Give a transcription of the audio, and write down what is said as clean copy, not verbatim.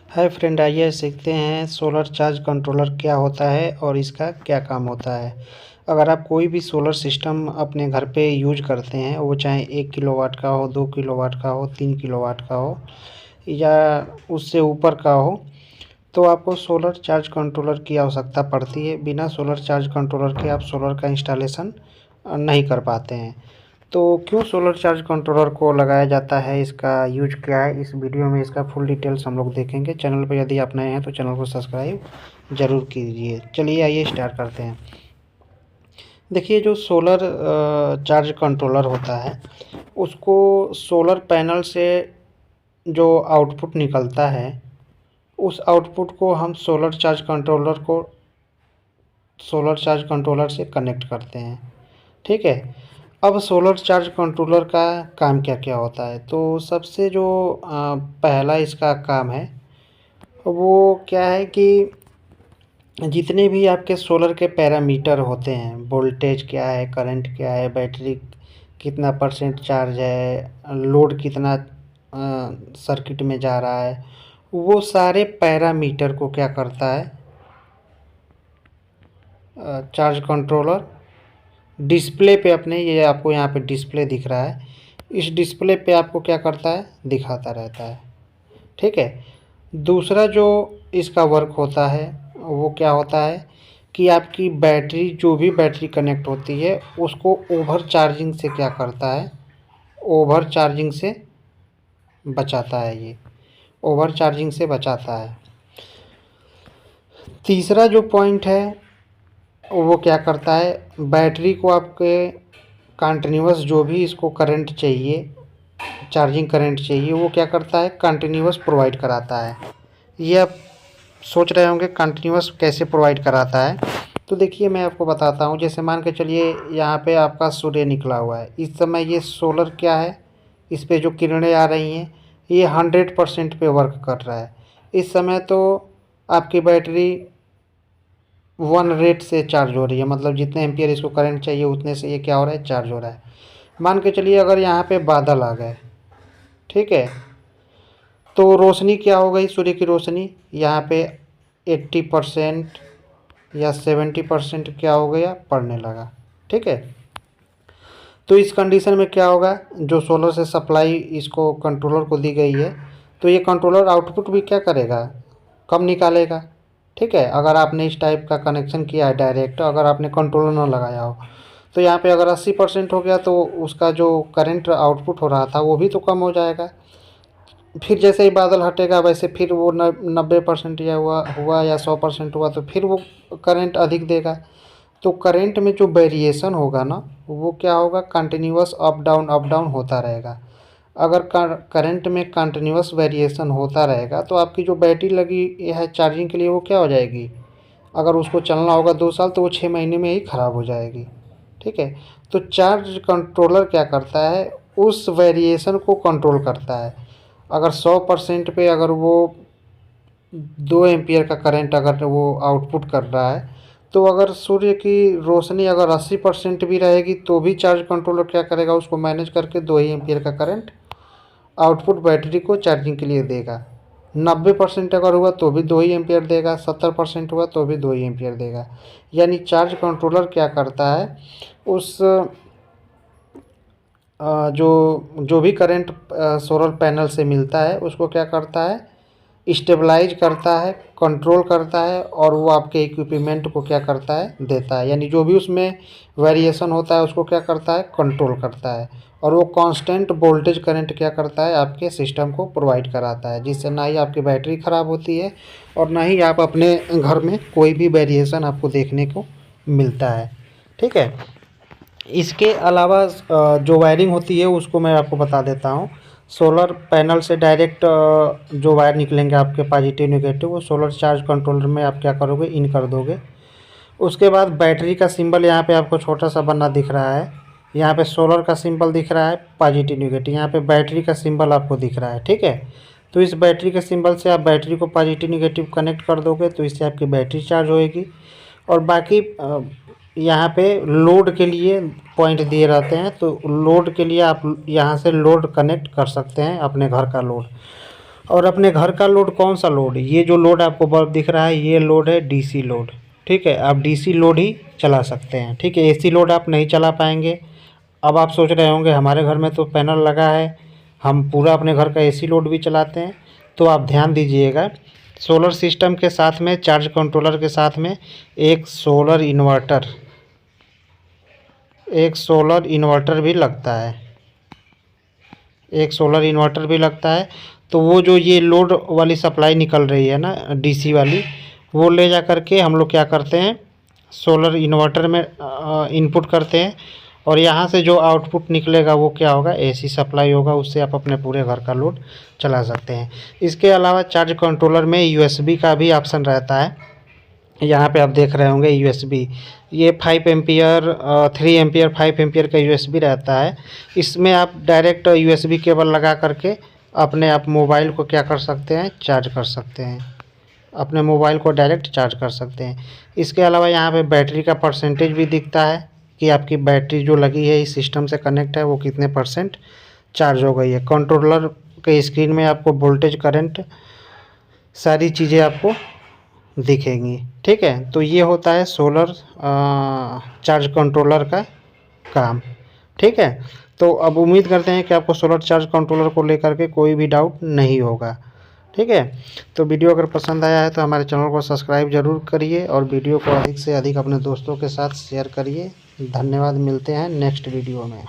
Hi friend, आइए सीखते हैं सोलर चार्ज कंट्रोलर क्या होता है और इसका क्या काम होता है। अगर आप कोई भी सोलर सिस्टम अपने घर पे यूज करते हैं, वो चाहे 1 किलोवाट का हो, 2 किलोवाट का हो, 3 किलोवाट का हो या उससे ऊपर का हो, तो आपको सोलर चार्ज कंट्रोलर की आवश्यकता पड़ती है। बिना सोलर चार्ज कंट्रोलर के आप सोलर का इंस्टॉलेशन नहीं कर पाते हैं। तो क्यों सोलर चार्ज कंट्रोलर को लगाया जाता है, इसका यूज क्या है, इस वीडियो में इसका फुल डिटेल्स हम लोग देखेंगे। चैनल पर यदि आप नए हैं तो चैनल को सब्सक्राइब ज़रूर कीजिए। चलिए आइए स्टार्ट करते हैं। देखिए, जो सोलर चार्ज कंट्रोलर होता है, उसको सोलर पैनल से जो आउटपुट निकलता है, उस आउटपुट को हम सोलर चार्ज कंट्रोलर से कनेक्ट करते हैं। ठीक है। अब सोलर चार्ज कंट्रोलर का काम क्या क्या होता है, तो सबसे जो पहला इसका काम है वो क्या है कि जितने भी आपके सोलर के पैरामीटर होते हैं, वोल्टेज क्या है, करंट क्या है, बैटरी कितना परसेंट चार्ज है, लोड कितना सर्किट में जा रहा है, वो सारे पैरामीटर को क्या करता है चार्ज कंट्रोलर डिस्प्ले पे अपने, ये आपको यहाँ पे डिस्प्ले दिख रहा है, इस डिस्प्ले पे आपको क्या करता है दिखाता रहता है। ठीक है। दूसरा जो इसका वर्क होता है वो क्या होता है कि आपकी बैटरी, जो भी बैटरी कनेक्ट होती है, उसको ओवर चार्जिंग से क्या करता है, ओवर चार्जिंग से बचाता है। ये ओवर चार्जिंग से बचाता है। तीसरा जो पॉइंट है वो क्या करता है, बैटरी को आपके कंटिन्यूअस जो भी इसको करंट चाहिए, चार्जिंग करंट चाहिए, वो क्या करता है कंटिन्यूअस प्रोवाइड कराता है। ये आप सोच रहे होंगे कंटिन्यूअस कैसे प्रोवाइड कराता है, तो देखिए मैं आपको बताता हूँ। जैसे मान के चलिए यहाँ पे आपका सूर्य निकला हुआ है, इस समय ये सोलर क्या है, इस पे जो किरणें आ रही हैं ये 100% पे वर्क कर रहा है। इस समय तो आपकी बैटरी 1 रेट से चार्ज हो रही है, मतलब जितने एम्पियर इसको करंट चाहिए उतने से ये क्या हो रहा है, चार्ज हो रहा है। मान के चलिए अगर यहाँ पे बादल आ गए, ठीक है, तो रोशनी क्या हो गई, सूर्य की रोशनी यहाँ पे 80% या 70% क्या हो गया, पड़ने लगा। ठीक है। तो इस कंडीशन में क्या होगा, जो सोलर से सप्लाई इसको कंट्रोलर को दी गई है, तो ये कंट्रोलर आउटपुट भी क्या करेगा, कम निकालेगा। ठीक है। अगर आपने इस टाइप का कनेक्शन किया है डायरेक्ट, अगर आपने कंट्रोलर ना लगाया हो, तो यहाँ पे अगर 80% हो गया तो उसका जो करंट आउटपुट हो रहा था वो भी तो कम हो जाएगा। फिर जैसे ही बादल हटेगा वैसे फिर वो 90% या हुआ या 100% हुआ तो फिर वो करंट अधिक देगा। तो करंट में जो वेरिएशन होगा ना, वो क्या होगा, कंटिन्यूअस अप डाउन होता रहेगा। अगर करंट में कंटिन्यूअस वेरिएशन होता रहेगा तो आपकी जो बैटरी लगी है चार्जिंग के लिए, वो क्या हो जाएगी, अगर उसको चलना होगा 2 साल तो वो 6 महीने में ही ख़राब हो जाएगी। ठीक है। तो चार्ज कंट्रोलर क्या करता है, उस वेरिएशन को कंट्रोल करता है। अगर 100% पे अगर वो 2 एम्पियर का करंट अगर वो आउटपुट कर रहा है, तो अगर सूर्य की रोशनी अगर 80% भी रहेगी तो भी चार्ज कंट्रोलर क्या करेगा, उसको मैनेज करके 2 ही एम्पियर का करंट आउटपुट बैटरी को चार्जिंग के लिए देगा। 90% अगर हुआ तो भी 2 ही एम्पियर देगा, 70% हुआ तो भी 2 ही एम्पियर देगा। यानी चार्ज कंट्रोलर क्या करता है, उस जो भी करंट सोलर पैनल से मिलता है उसको क्या करता है, स्टेबलाइज करता है, कंट्रोल करता है, और वो आपके इक्विपमेंट को क्या करता है, देता है। यानी जो भी उसमें वेरिएशन होता है उसको क्या करता है, कंट्रोल करता है। और वो कांस्टेंट वोल्टेज करंट क्या करता है, आपके सिस्टम को प्रोवाइड कराता है, जिससे ना ही आपकी बैटरी ख़राब होती है और ना ही आप अपने घर में कोई भी वेरिएशन आपको देखने को मिलता है। ठीक है। इसके अलावा जो वायरिंग होती है उसको मैं आपको बता देता हूँ। सोलर पैनल से डायरेक्ट जो वायर निकलेंगे आपके पॉजिटिव नेगेटिव, वो सोलर चार्ज कंट्रोलर में आप क्या करोगे, इन कर दोगे। उसके बाद बैटरी का सिंबल यहाँ पे आपको छोटा सा बना दिख रहा है, यहाँ पे सोलर का सिंबल दिख रहा है, पॉजिटिव नेगेटिव, यहाँ पे बैटरी का सिंबल आपको दिख रहा है। ठीक है। तो इस बैटरी के सिंबल से आप बैटरी को पॉजिटिव नेगेटिव कनेक्ट कर दोगे तो इससे आपकी बैटरी चार्ज होएगी। और बाकी यहाँ पे लोड के लिए पॉइंट दिए रहते हैं, तो लोड के लिए आप यहाँ से लोड कनेक्ट कर सकते हैं, अपने घर का लोड। और अपने घर का लोड कौन सा लोड, ये जो लोड आपको बल्ब दिख रहा है ये लोड है डीसी लोड। ठीक है, आप डीसी लोड ही चला सकते हैं। ठीक है, एसी लोड आप नहीं चला पाएंगे। अब आप सोच रहे होंगे हमारे घर में तो पैनल लगा है, हम पूरा अपने घर का एसी लोड भी चलाते हैं। तो आप ध्यान दीजिएगा, सोलर सिस्टम के साथ में, चार्ज कंट्रोलर के साथ में एक सोलर इन्वर्टर भी लगता है, एक सोलर इन्वर्टर भी लगता है। तो वो जो ये लोड वाली सप्लाई निकल रही है ना डीसी वाली, वो ले जा कर के हम लोग क्या करते हैं, सोलर इन्वर्टर में इनपुट करते हैं, और यहाँ से जो आउटपुट निकलेगा वो क्या होगा, एसी सप्लाई होगा। उससे आप अपने पूरे घर का लोड चला सकते हैं। इसके अलावा चार्ज कंट्रोलर में यूएसबी का भी ऑप्शन रहता है। यहाँ पे आप देख रहे होंगे यूएसबी, ये 5 एम्पियर 3 एम्पियर 5 एम्पियर का यूएसबी रहता है। इसमें आप डायरेक्ट यूएसबी केबल लगा करके अपने आप मोबाइल को क्या कर सकते हैं, चार्ज कर सकते हैं, अपने मोबाइल को डायरेक्ट चार्ज कर सकते हैं। इसके अलावा यहाँ पे बैटरी का परसेंटेज भी दिखता है कि आपकी बैटरी जो लगी है इस सिस्टम से कनेक्ट है वो कितने % चार्ज हो गई है। कंट्रोलर के स्क्रीन में आपको वोल्टेज, करंट, सारी चीज़ें आपको दिखेंगी। ठीक है, तो ये होता है सोलर चार्ज कंट्रोलर का काम। ठीक है, तो अब उम्मीद करते हैं कि आपको सोलर चार्ज कंट्रोलर को लेकर के कोई भी डाउट नहीं होगा। ठीक है, तो वीडियो अगर पसंद आया है तो हमारे चैनल को सब्सक्राइब ज़रूर करिए और वीडियो को अधिक से अधिक अपने दोस्तों के साथ शेयर करिए। धन्यवाद, मिलते हैं नेक्स्ट वीडियो में।